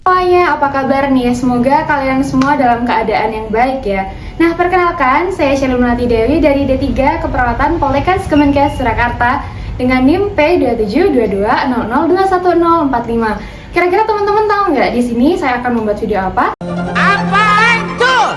Semuanya, apa kabar nih? Semoga kalian semua dalam keadaan yang baik ya. Nah, perkenalkan, saya Shelly Melati Dewi dari D3 Keperawatan Poltekkes Kemenkes Surakarta dengan NIM P272200210045. Kira-kira teman-teman tahu nggak di sini saya akan membuat video apa? Apaan tuh?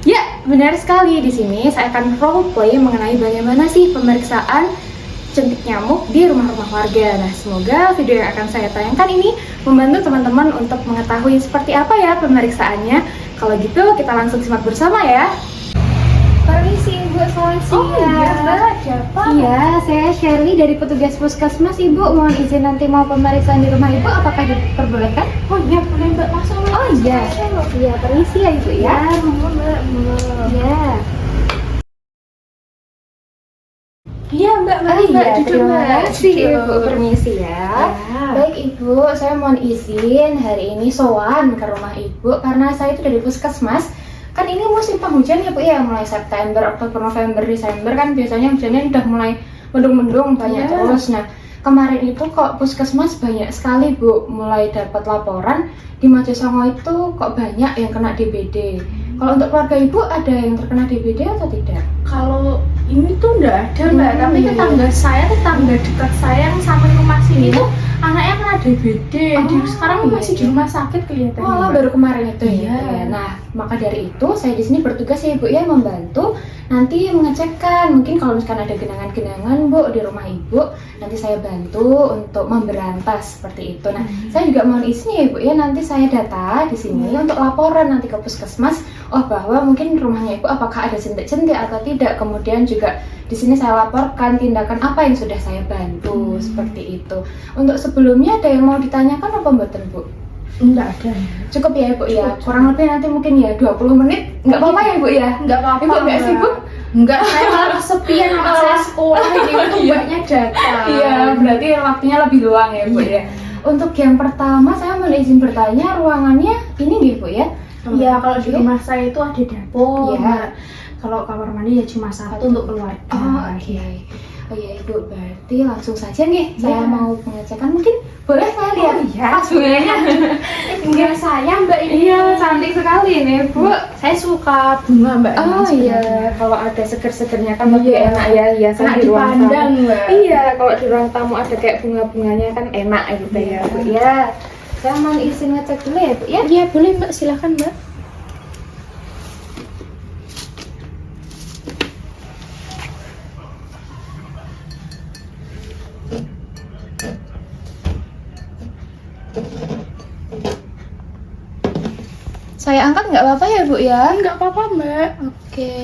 Ya, benar sekali. Di sini saya akan role play mengenai bagaimana sih pemeriksaan jentik nyamuk di rumah-rumah warga. Nah, semoga video yang akan saya tayangkan ini membantu teman-teman untuk mengetahui seperti apa ya pemeriksaannya. Kalau gitu, kita langsung simak bersama ya. Permisi Ibu, selamat siang. Oh iya Mbak, siapa? Iya, saya Shelly dari petugas puskesmas. Ibu mohon izin nanti mau pemeriksaan di rumah Ibu, apakah diperbolehkan? Oh iya, boleh Mbak, masuk Mbak. Oh iya, iya permisi ya Ibu ya. Ya, monggo Mbak, monggo. Iya. Iya Mbak, Iya, duduk terima Mbak. kasih Duduk. Ibu, permisi ya. Ya. Baik Ibu, saya mohon izin hari ini sowan ke rumah Ibu karena saya itu dari puskesmas. Kan ini musim penghujan ya Bu ya, mulai September, Oktober, November, Desember kan biasanya hujannya udah mulai mendung-mendung banyak Ya. terus. Nah, kemarin itu kok puskesmas banyak sekali Bu mulai dapat laporan di Mojosongo itu kok banyak yang kena DBD. Kalau untuk keluarga Ibu ada yang terkena DBD atau tidak? Kalau ini tuh enggak ada Mbak, tapi iya. tetangga dekat saya yang sama rumah sini tuh anaknya kena DBD. Sekarang iya, masih di iya. rumah sakit kelihatannya. Oh, Mbak. baru kemarin itu Iya. ya. Nah, maka dari itu saya di sini bertugas ya Ibu ya membantu nanti mengecekkan mungkin kalau misalkan ada genangan-genangan Bu di rumah Ibu, nanti saya bantu untuk memberantas seperti itu. Nah, saya juga mohon izin ya Ibu ya nanti saya data di sini untuk laporan nanti ke puskesmas bahwa mungkin rumahnya Ibu apakah ada jentik-jentik atau tidak. Kemudian juga di sini saya laporkan tindakan apa yang sudah saya bantu seperti itu. Untuk sebelumnya ada yang mau ditanyakan apa mboten Bu? Enggak ada. Cukup ya Ibu ya, kurang lebih nanti mungkin ya 20 menit, nggak apa-apa ya Ibu ya? Enggak apa-apa. Ibu nggak Mbak. sibuk? Enggak, saya malah kesepian sama saya sekolah gitu, Mbaknya datang. Iya, berarti waktunya lebih luang ya Bu ya. Untuk yang pertama saya mau izin bertanya, ruangannya ini nggih Bu ya? Iya, kalau di rumah saya itu ada dapur. Iya. Mbak. Kalau kamar mandi ya cuma satu untuk keluarga. Oh oke. Oh iya Ibu, berarti langsung saja nih saya Iya. mau pengecekan, mungkin boleh saya lihat? Oh, iya. Pas bunganya. Enggak saya Mbak ini. Iya, cantik sekali nih Bu. Saya suka bunga Mbak. Oh Mas, iya, sebenarnya. kalau ada seger-segernya kan lebih Iya. enak ya, hiasan Enak di ruang dipandang, tamu. Mbak. Iya, kalau di ruang tamu ada kayak bunga-bunganya kan enak gitu ya, Bu. Ya, saya mau izin ngecek dulu ya, Bu ya. Iya boleh Mbak, silakan Mbak. Saya angkat nggak apa-apa ya, Bu ya? Enggak apa-apa Mbak. Oke.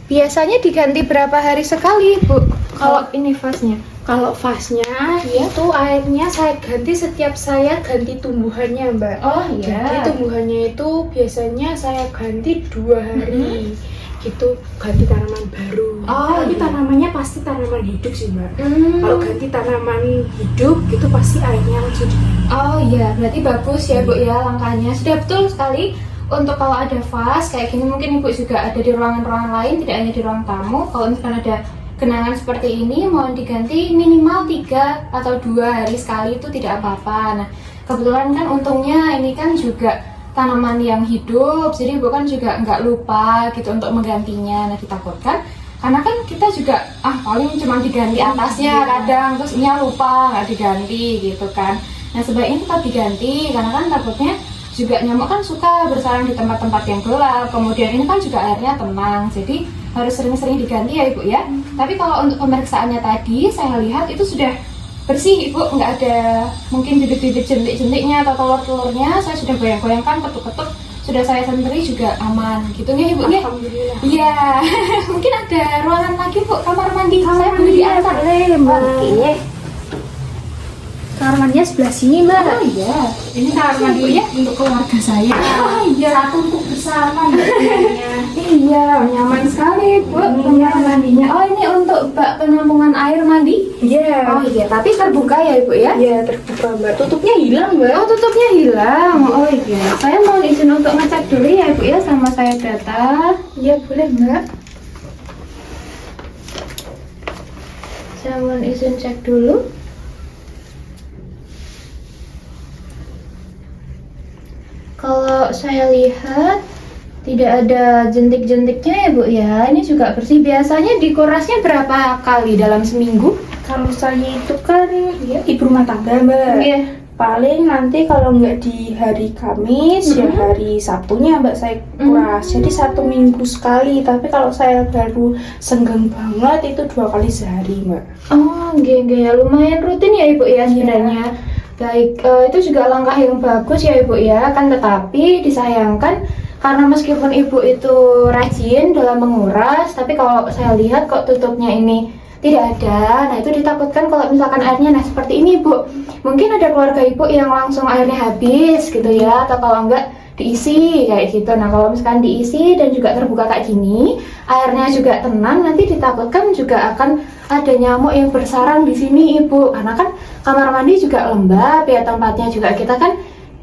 Biasanya diganti berapa hari sekali, Bu? Kalau ini vasnya? Kalau vasnya Iya. itu airnya saya ganti setiap saya ganti tumbuhannya Mbak. Oh Jadi tumbuhannya itu biasanya saya ganti 2 hari. Gitu, ganti tanaman baru. Oh, Tapi iya. tanamannya pasti tanaman hidup sih Mbak. Hmm. Kalau ganti tanaman hidup gitu pasti airnya langsung diganti. Oh iya, berarti bagus ya Bu ya langkahnya. Sudah betul sekali. Untuk kalau ada vas kayak gini mungkin Ibu juga ada di ruangan-ruangan lain, tidak hanya di ruang tamu. Kalau misalkan ada genangan seperti ini mohon diganti minimal 3 atau 2 hari sekali itu tidak apa-apa. Nah, kebetulan kan untungnya ini kan juga tanaman yang hidup, jadi Ibu kan juga nggak lupa gitu untuk menggantinya. Nah, ditakutkan karena kan kita juga paling cuma diganti atasnya kadang terus ini lupa nggak diganti gitu kan. Nah, sebaiknya tetap diganti karena kan takutnya juga nyamuk kan suka bersarang di tempat-tempat yang gelap. Kemudian ini kan juga airnya tenang, jadi harus sering-sering diganti ya Ibu ya. Tapi kalau untuk pemeriksaannya tadi saya lihat itu sudah bersih Ibu, nggak ada mungkin bibit-bibit jentik-jentiknya atau telur-telurnya. Saya sudah goyang-goyangkan, ketuk-ketuk, sudah saya sentri juga aman gitu ya Ibu ya. Alhamdulillah. Iya, mungkin ada ruangan lagi Bu, kamar mandi. Saya boleh diantar. Boleh Mbak. Oke. Kamar mandinya sebelah sini Mbak. Oh iya, ini kamar mandi ya untuk keluarga saya. Oh iya. Satu untuk bersama Mbak. Iya, nyaman sekali Bu kamar mandinya. Oh ini untuk bak penampungan air mandi? Iya. Oh iya, tapi terbuka ya Ibu ya? Iya terbuka Mbak. Tutupnya hilang Mbak. Oh tutupnya hilang. Oh iya, saya mau izin untuk ngecek dulu ya Ibu ya sama saya data. Iya boleh Mbak. Saya mohon izin cek dulu. Kalau saya lihat tidak ada jentik-jentiknya ya Bu ya. Ini juga bersih. Biasanya dikurasnya berapa kali dalam seminggu? Kalau saya itu kan ya ibu rumah tangga Mbak. Iya. Paling nanti kalau nggak di hari Kamis ya hari Sabtunya Mbak saya kuras. Jadi 1 minggu sekali. Tapi kalau saya baru senggang banget itu 2 kali sehari Mbak. Oh, nggih, lumayan rutin ya Ibu ya sebenarnya. Baik, itu juga langkah yang bagus ya Ibu ya. Kan tetapi disayangkan karena meskipun Ibu itu rajin dalam menguras, tapi kalau saya lihat kok tutupnya ini tidak ada. Nah, itu ditakutkan kalau misalkan airnya seperti ini Bu. Mungkin ada keluarga Ibu yang langsung airnya habis gitu ya, atau kalau enggak diisi kayak gitu. Nah, kalau misalkan diisi dan juga terbuka kayak gini, airnya juga tenang, nanti ditakutkan juga akan ada nyamuk yang bersarang di sini Ibu. Karena kan kamar mandi juga lembab ya, tempatnya juga kita kan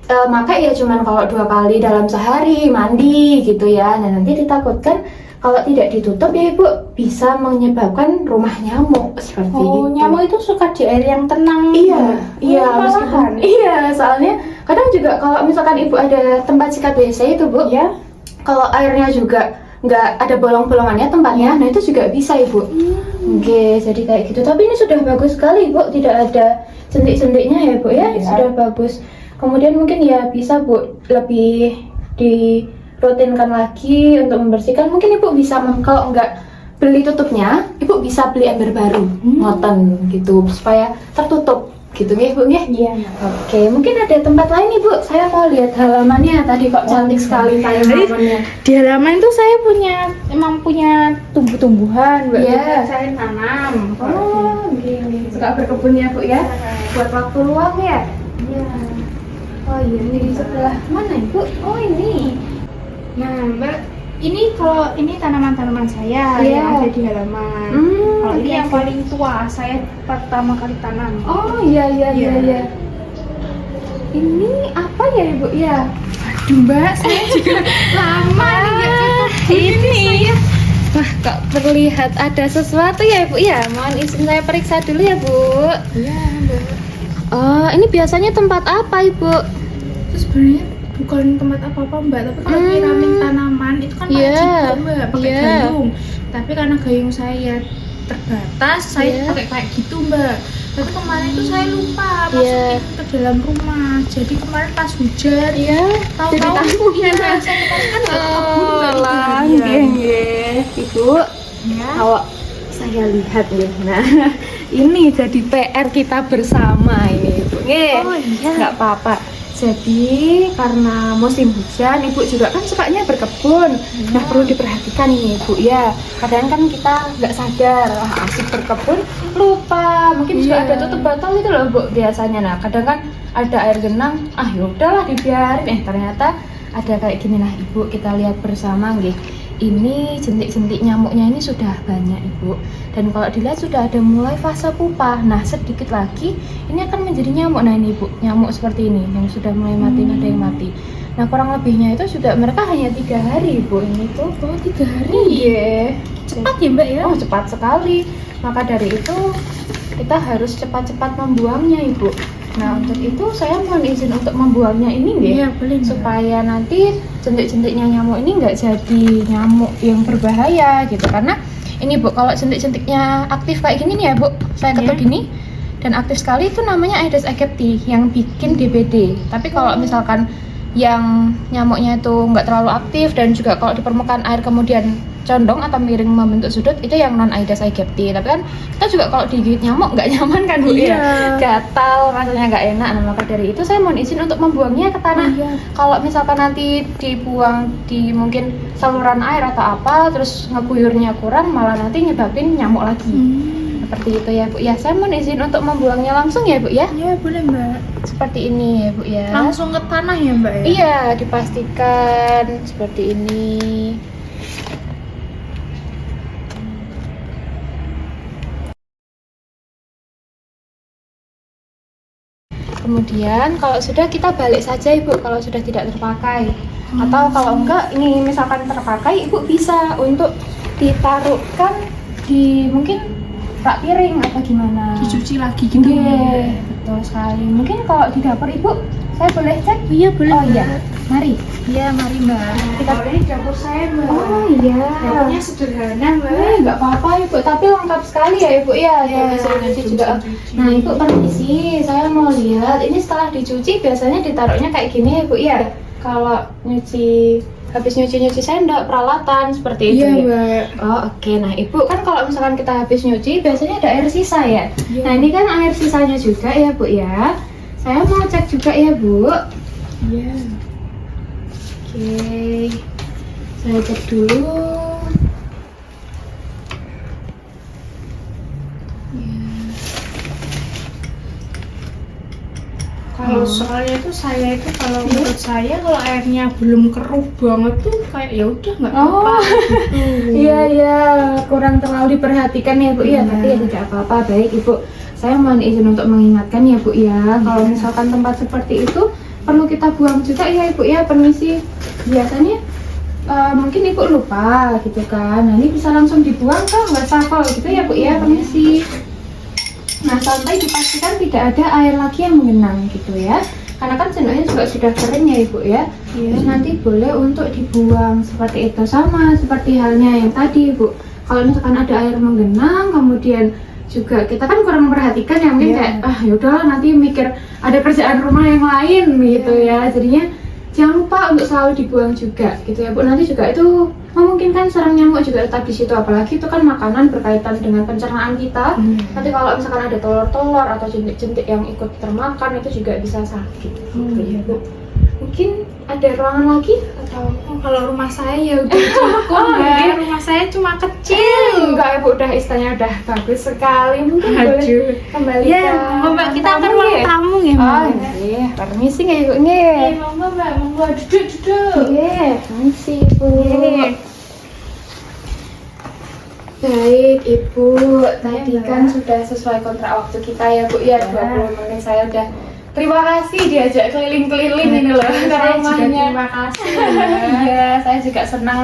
pakai ya cuman kalau 2 kali dalam sehari mandi gitu ya. Nah, nanti ditakutkan kalau tidak ditutup ya Ibu bisa menyebabkan rumah nyamuk seperti itu. Nyamuk itu suka di air yang tenang. Iya, meskipun soalnya kadang juga kalau misalkan Ibu ada tempat sikat WC itu Bu, Ya. kalau airnya juga nggak ada bolong-bolongannya tempatnya, nah itu juga bisa Ibu. Oke, jadi kayak gitu. Tapi ini sudah bagus sekali Bu, tidak ada jentik-jentiknya ya Bu ya, sudah bagus. Kemudian mungkin ya bisa Bu lebih dirutinkan lagi untuk membersihkan. Mungkin Ibu bisa kalau nggak beli tutupnya, Ibu bisa beli ember baru, ngoten gitu supaya tertutup gitu ya Bu ya. Iya. Oke, mungkin ada tempat lain nih Bu. Saya mau lihat halamannya tadi kok cantik sekali halamannya. Di halaman itu saya emang punya tumbuh-tumbuhan Mbak. Iya. Saya tanam. Oh, gini. Suka berkebun ya Bu ya? Buat waktu luang ya? Iya. Oh iya, ini di sebelah mana Ibu? Oh ini. Nah Mbak, ini kalau ini tanaman-tanaman saya Iya. yang ada di halaman. Kalau ini yang paling tua, saya pertama kali tanam. Oh iya. Iya. Ini apa ya Ibu ya? Aduh Mbak, saya juga lama nih nggak Ini. Wah, kok terlihat ada sesuatu ya Ibu ya? Mohon izin saya periksa dulu ya Bu. Iya Mbak. Oh, ini biasanya tempat apa Ibu? Itu sebenarnya bukan tempat apa-apa Mbak, tapi kalau nyiramin tanaman itu kan pakai Iya. juga Mbak, pakai Iya. gayung. Tapi karena gayung saya terbatas, saya Iya. pakai kayak gitu Mbak. Tapi kemarin itu saya lupa Iya. masukin ke dalam rumah. Jadi kemarin pas hujan, Iya. tahu-tahu iya, saya kan udah kebun Mbak itu harian. Ibu. Ya. Kalau saya lihat nih, nah ini jadi PR kita bersama ini Ibu. Oh, iya. Nggak apa-apa. Jadi karena musim hujan, Ibu juga kan sukanya berkebun. Nah, perlu diperhatikan ini Ibu ya. Kadang kan kita nggak sadar, wah asik berkebun, lupa. Mungkin juga ada tutup botol itu loh Bu biasanya. Nah, kadang kan ada air genang, ya udahlah dibiarin. Ternyata ada kayak gini. Nah Ibu, kita lihat bersama nggih. Ini jentik-jentik nyamuknya ini sudah banyak Ibu, dan kalau dilihat sudah ada mulai fase pupa. Nah, sedikit lagi ini akan menjadi nyamuk. Nah ini Ibu, nyamuk seperti ini yang sudah mulai mati, ada yang mati. Nah, kurang lebihnya itu sudah mereka hanya 3 hari Ibu. Ini tuh 3 hari. iya, Cepat ya Mbak ya? oh cepat sekali. Maka dari itu kita harus cepat-cepat membuangnya Ibu. Nah, untuk itu saya mohon izin untuk membuangnya ini nggih. Iya, boleh Mbak. Supaya nanti jentik-jentiknya nyamuk ini nggak jadi nyamuk yang berbahaya gitu. Karena ini Bu, kalau jentik-jentiknya aktif kayak gini nih ya Bu, saya ketuk gini dan aktif sekali, itu namanya Aedes aegypti yang bikin DBD. Tapi kalau misalkan yang nyamuknya itu nggak terlalu aktif dan juga kalau di permukaan air kemudian condong atau miring membentuk sudut, itu yang non Aedes aegypti. Tapi kan kita juga kalau digigit nyamuk nggak nyaman kan Bu ya, gatal, rasanya nggak enak. Nah, maka dari itu saya mohon izin untuk membuangnya ke tanah. Kalau misalkan nanti dibuang di mungkin saluran air atau apa, terus ngeguyurnya kurang, malah nanti nyebabin nyamuk lagi. Seperti itu ya Bu ya. Saya mohon izin untuk membuangnya langsung ya Bu ya. Iya boleh Mbak. Seperti ini ya Bu ya. Langsung ke tanah ya Mbak ya? Iya, dipastikan seperti ini. Kemudian kalau sudah, kita balik saja Ibu kalau sudah tidak terpakai. Atau kalau enggak, ini misalkan terpakai, Ibu bisa untuk ditaruhkan di mungkin rak piring atau gimana? Dicuci lagi gitu. Iya, betul sekali. Mungkin kalau di dapur Ibu, saya boleh cek? Iya boleh. Oh iya, mari. Iya mari Mbak. Kita Ini dapur saya Mbak. Oh iya. Dapurnya sederhana Mbak. Nggak apa-apa Ibu, tapi lengkap sekali ya Ibu ya. Ada mesin cuci juga. Nah Ibu permisi, saya mau lihat. Ini setelah dicuci biasanya ditaruhnya kayak gini ya Ibu ya. Kalau habis nyuci sendok, peralatan seperti itu Iya ya. Mbak. Oh oke, nah Ibu kan kalau misalkan kita habis nyuci biasanya ada air sisa ya. Iya. Nah ini kan air sisanya juga ya Bu ya. Saya mau cek juga ya Bu. Iya. Oke, saya cek dulu. Kalau soalnya itu saya itu kalau menurut saya kalau airnya belum keruh banget tuh kayak ya udah nggak apa-apa. Oh, gitu. iya kurang terlalu diperhatikan ya Bu ya. Tapi ya tidak apa-apa, baik Ibu. Saya mohon izin untuk mengingatkan ya Bu ya. Kalau misalkan tempat seperti itu perlu kita buang juga ya Ibu ya. Permisi. Biasanya mungkin Ibu lupa gitu kan. Nah ini bisa langsung dibuang kok, nggak safal gitu ya Bu ya. Permisi. Nah sampai dipastikan tidak ada air lagi yang mengenang gitu ya. Karena kan sendoknya juga sudah kering ya Ibu ya. Terus nanti boleh untuk dibuang seperti itu, sama seperti halnya yang tadi Ibu. Kalau misalkan ada air menggenang, kemudian juga kita kan kurang memperhatikan ya, mungkin kayak yaudahlah nanti mikir ada kerjaan rumah yang lain gitu ya. Jadinya jangan lupa untuk selalu dibuang juga gitu ya Bu. Nanti juga itu memungkinkan sarang nyamuk juga tetap di situ, apalagi itu kan makanan berkaitan dengan pencernaan kita. Nanti kalau misalkan ada telur-telur atau jentik-jentik yang ikut termakan itu juga bisa sakit gitu ya Bu. Mungkin ada ruangan lagi atau Kalau rumah saya ya udah cukup Mbak. Rumah saya cuma kecil. enggak ya Bu, udah istilahnya udah bagus sekali. Mungkin boleh kembali Ya, Mbak, kita akan ruang tamu ya Mbak. Oh iya, permisi nggak Ibu nggih. Monggo Mbak, monggo duduk. Iya, permisi Bu. Iya. Baik Ibu, tadi Mbak. kan sudah sesuai kontrak waktu kita ya Bu ya, 20 menit saya udah terima kasih diajak keliling-keliling ini loh ke Saya juga rumahnya. terima kasih. Iya, saya juga senang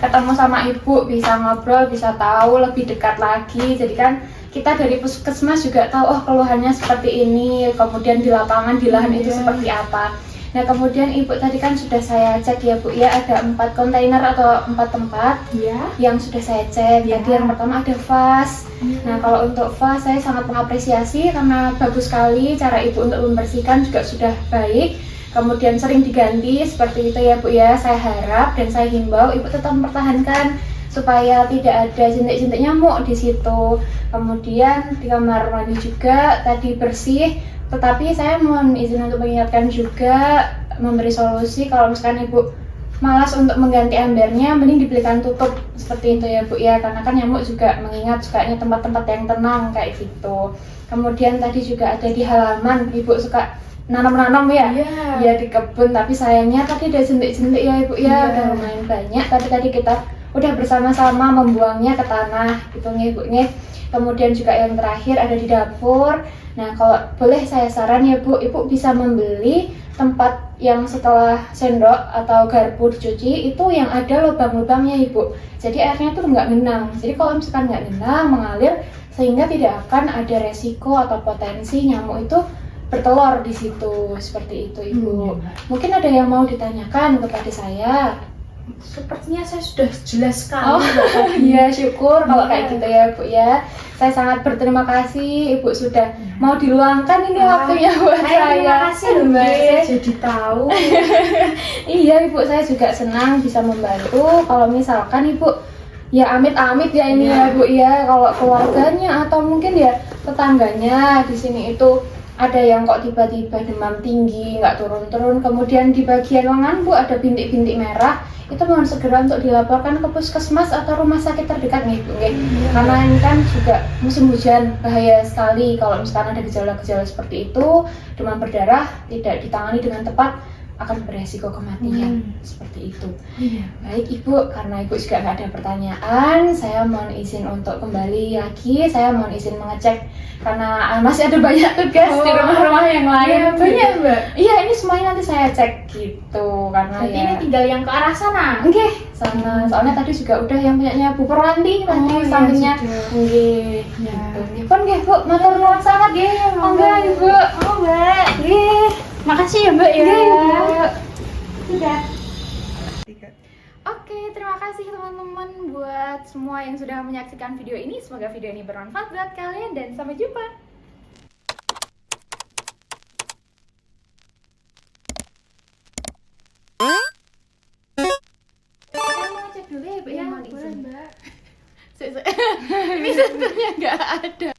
ketemu sama Ibu, bisa ngobrol, bisa tahu lebih dekat lagi. Jadi kan kita dari puskesmas juga tahu oh keluhannya seperti ini, kemudian di lapangan di lahan itu seperti apa. Nah kemudian Ibu tadi kan sudah saya cek ya Bu ya, ada 4 kontainer atau 4 tempat Ya. yang sudah saya cek. Ya. Tadi yang pertama ada vas. Nah kalau untuk vas saya sangat mengapresiasi karena bagus sekali cara Ibu untuk membersihkan juga sudah baik. Kemudian sering diganti seperti itu ya Bu ya. Saya harap dan saya himbau Ibu tetap mempertahankan supaya tidak ada jentik-jentik nyamuk di situ. Kemudian di kamar mandi juga tadi bersih. Tetapi saya mohon izin untuk mengingatkan juga, memberi solusi kalau misalkan Ibu malas untuk mengganti embernya, mending dibelikan tutup seperti itu ya Bu ya, karena kan nyamuk juga mengingat sukanya tempat-tempat yang tenang kayak gitu. Kemudian tadi juga ada di halaman, Ibu suka nanam-nanam ya? Ya di kebun, tapi sayangnya tadi ada jentik-jentik ya Ibu ya, udah lumayan banyak, tapi tadi kita udah bersama-sama membuangnya ke tanah gitu nih Bu nih. Kemudian juga yang terakhir ada di dapur. Nah kalau boleh saya saran ya Bu, Ibu bisa membeli tempat yang setelah sendok atau garpu dicuci itu yang ada lubang-lubangnya Ibu. Jadi airnya tuh nggak genang. Jadi kalau misalkan nggak genang mengalir, sehingga tidak akan ada resiko atau potensi nyamuk itu bertelur di situ. Seperti itu Ibu. Mungkin ada yang mau ditanyakan kepada saya? Sepertinya saya sudah jelas sekali. Oh iya, syukur kalau kayak gitu ya Bu ya. Saya sangat berterima kasih Ibu sudah mau diluangkan ini waktunya buat saya. Terima kasih loh Mbak, saya jadi tahu. Iya Ibu, saya juga senang bisa membantu. Kalau misalkan Ibu ya amit-amit ya ini ya Bu ya, kalau keluarganya atau mungkin ya tetangganya di sini itu ada yang kok tiba-tiba demam tinggi nggak turun-turun, kemudian di bagian lengan Bu ada bintik-bintik merah, itu mohon segera untuk dilaporkan ke puskesmas atau rumah sakit terdekat nih Bu. Karena ini kan juga musim hujan, bahaya sekali kalau misalkan ada gejala-gejala seperti itu, demam berdarah tidak ditangani dengan tepat, akan beresiko kematian. Seperti itu. Iya. Baik Ibu, karena Ibu juga nggak ada pertanyaan, saya mohon izin untuk kembali lagi. Saya mohon izin mengecek karena masih ada banyak tugas di rumah-rumah yang lain. Iya, banyak, Mbak. Iya, ini semuanya nanti saya cek gitu karena Berarti ya. ini tinggal yang ke arah sana. Oke, sana. Soalnya tadi juga udah yang punyanya Bu Perwanti tadi iya, sampingnya. sudah. Oke, Ya. gitu. Pun nggih Bu, matur nuwun sangat nggih. Monggo Ibu. Oh, Mbak. Nggih. Makasih ya, Mbak ya. Nggih, Bu. Sudah. Oke, terima kasih teman-teman buat semua yang sudah menyaksikan video ini. Semoga video ini bermanfaat buat kalian dan sampai jumpa. Saya mau cek dulu ya, Bu ya. Iya, Mohon boleh, izin. Mbak. Ini sentuhnya nggak ada.